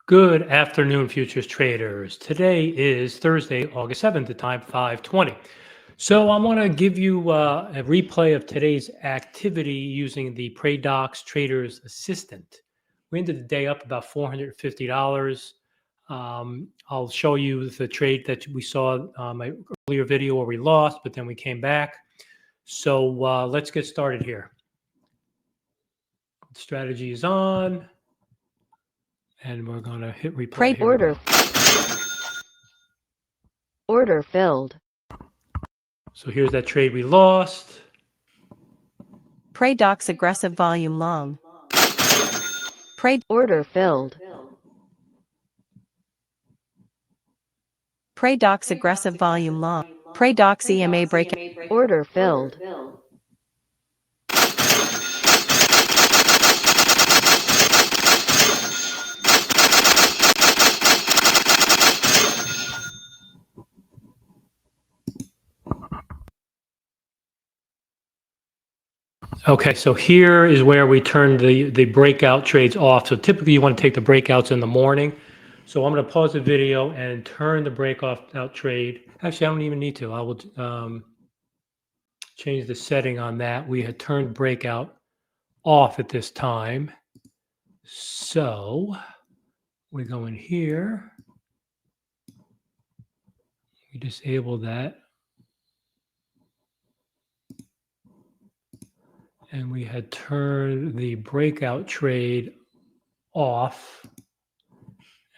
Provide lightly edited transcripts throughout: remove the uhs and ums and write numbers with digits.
Good afternoon, futures traders. Today is Thursday, August 7th, the time 5:20. So I want to give you a replay of today's activity using the Praedox Trader's Assistant. We ended the day up about $450. I'll show you the trade that we saw my earlier video where we lost, but then we came back. So let's get started here. Strategy is on. And we're going to hit replay. Here Order filled. So here's that trade we lost. Praedox aggressive volume long. Order filled. Praedox aggressive volume long. Praedox EMA breakout. Order filled. Okay, so here is where we turn the breakout trades off. So typically you want to take the breakouts in the morning. So I'm going to pause the video and turn the breakout trade. Actually, I don't even need to. I will change the setting on that. We had turned breakout off at this time. So we go in here. We disable that. And we had turned the breakout trade off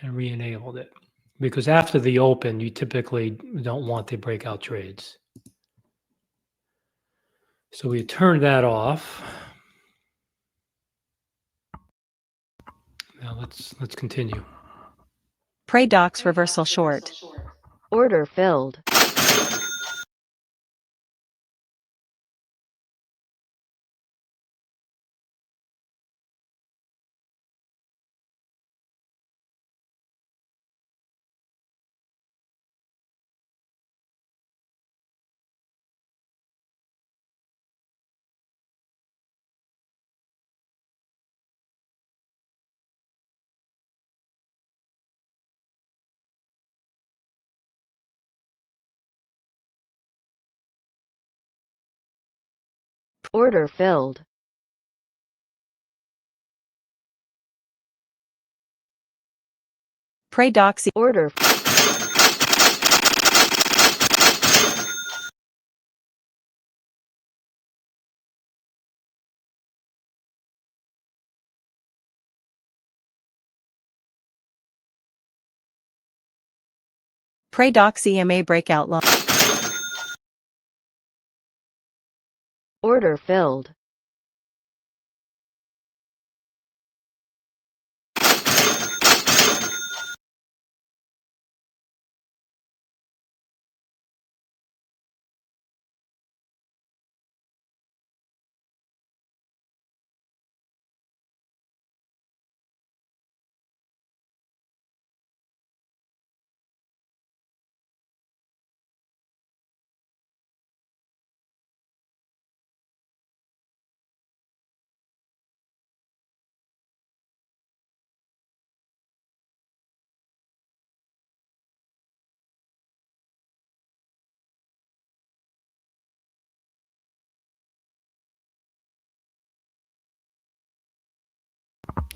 and re-enabled it. Because after the open, you typically don't want the breakout trades. So we turned that off. Now let's continue. Praedox reversal short. Order filled. Order filled. Praedox Order. Praedox EMA breakout long. Order filled.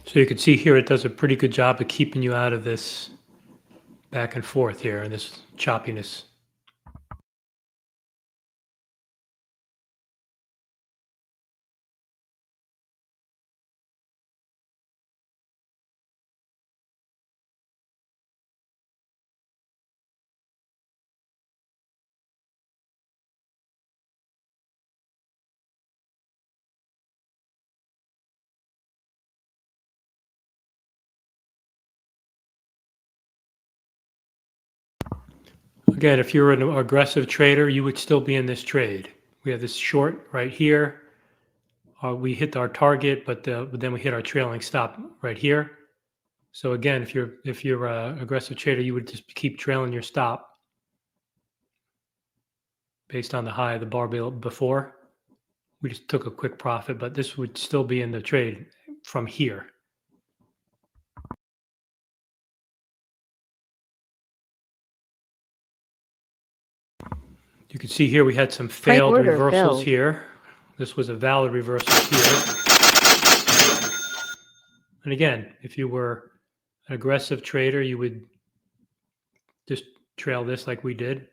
So you can see here it does a pretty good job of keeping you out of this back and forth here and this choppiness. Again, if you're an aggressive trader, you would still be in this trade. We have this short right here. We hit our target, but then we hit our trailing stop right here. So again, if you're an aggressive trader, you would just keep trailing your stop based on the high of the bar before. We just took a quick profit, but this would still be in the trade from here. You can see here we had some failed order reversals filled. here. This was a valid reversal here. And again, if you were an aggressive trader, you would just trail this like we did.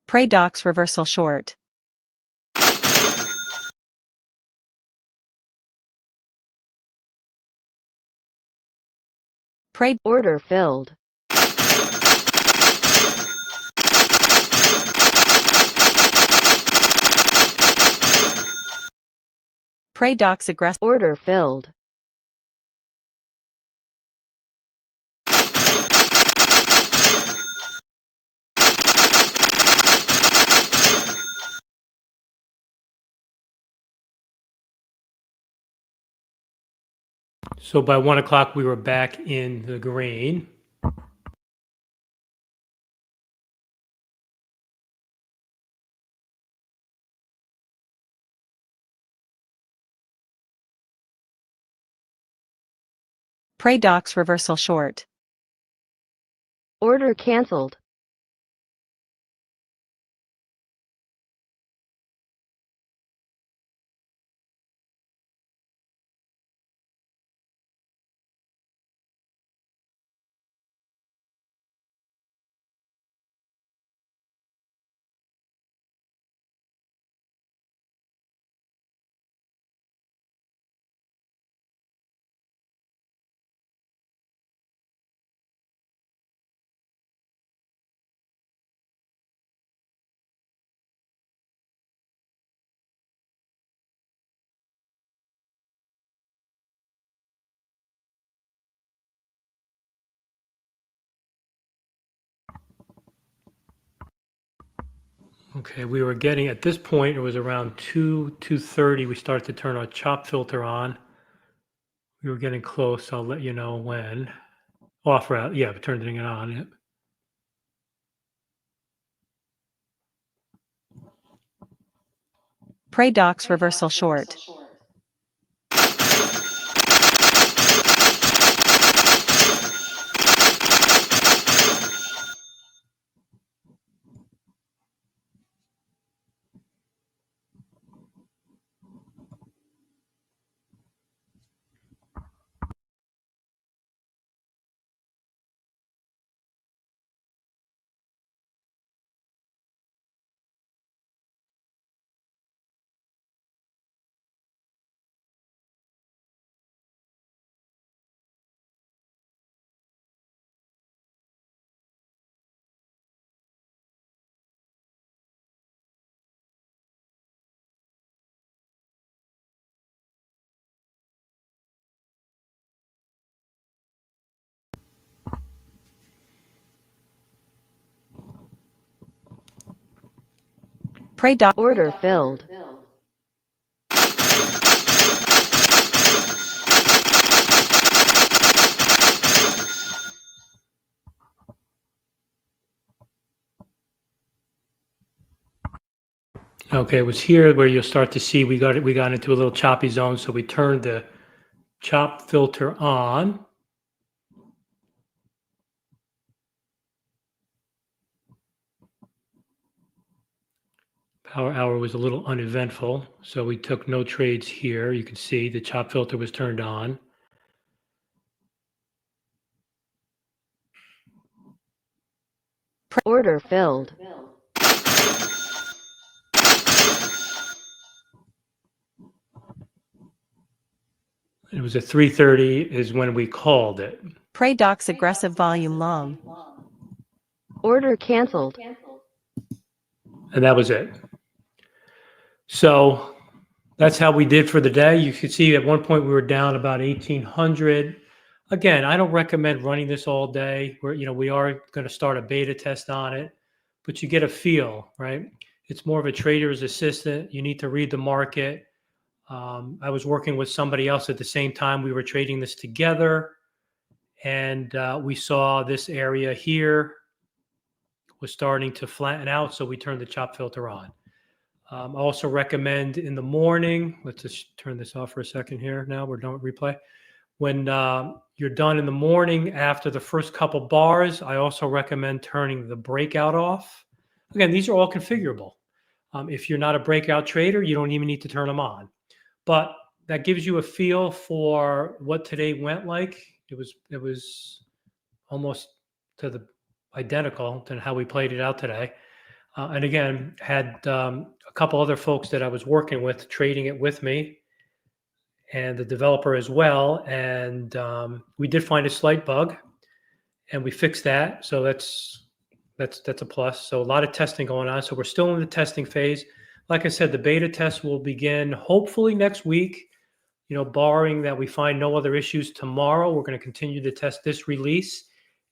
Praedox reversal short. Order filled. Praedox aggressive. Order filled. So by 1 o'clock, we were back in the green. Praedox reversal short. Order cancelled. Okay, we were getting, at this point, it was around 2:30, we started to turn our chop filter on. We were getting close, I'll let you know when. Off route, yeah, we turned it on. Yep. Praedox reversal short. Praedox. Order filled. Okay, it was here where you'll start to see we got into a little choppy zone, so we turned the chop filter on. Power hour was a little uneventful, so we took no trades here. You can see the chop filter was turned on. Order filled. It was at 3:30 is when we called it. Praedox aggressive volume long. Order cancelled. And that was it. So that's how we did for the day. You can see at one point we were down about 1,800. Again, I don't recommend running this all day. We are going to start a beta test on it, but you get a feel, right? It's more of a trader's assistant. You need to read the market. I was working with somebody else at the same time. We were trading this together, and we saw this area here was starting to flatten out, so we turned the chop filter on. I also recommend in the morning, let's just turn this off for a second here. Now we're done with replay. When you're done in the morning after the first couple bars, I also recommend turning the breakout off. Again, these are all configurable. If you're not a breakout trader, you don't even need to turn them on. But that gives you a feel for what today went like. It was almost to the identical to how we played it out today. And again, had a couple other folks that I was working with trading it with me, and the developer as well. And we did find a slight bug, and we fixed that. So that's a plus. So a lot of testing going on. So we're still in the testing phase. Like I said, the beta test will begin hopefully next week. Barring that we find no other issues tomorrow, we're going to continue to test this release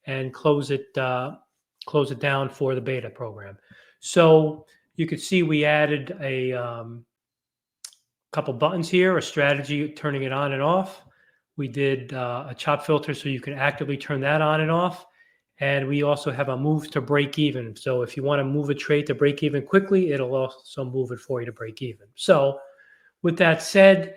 and close it down for the beta program. So you could see we added a couple buttons here, a strategy, turning it on and off. We did a chop filter so you can actively turn that on and off. And we also have a move to break even. So if you want to move a trade to break even quickly, it'll also move it for you to break even. So with that said,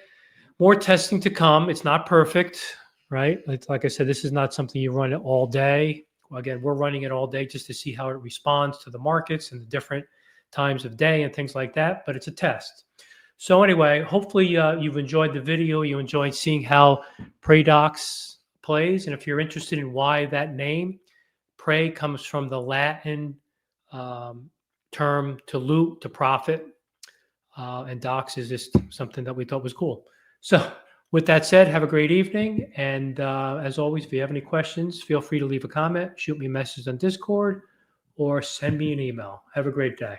more testing to come. It's not perfect, right? Like I said, this is not something you run it all day. Again, we're running it all day just to see how it responds to the markets and the different times of day and things like that, but it's a test. So anyway, hopefully you've enjoyed the video. You enjoyed seeing how Praedox plays. And if you're interested in why that name, Pre comes from the Latin term to loot, to profit. And docs is just something that we thought was cool. So with that said, have a great evening. And as always, if you have any questions, feel free to leave a comment, shoot me a message on Discord, or send me an email. Have a great day.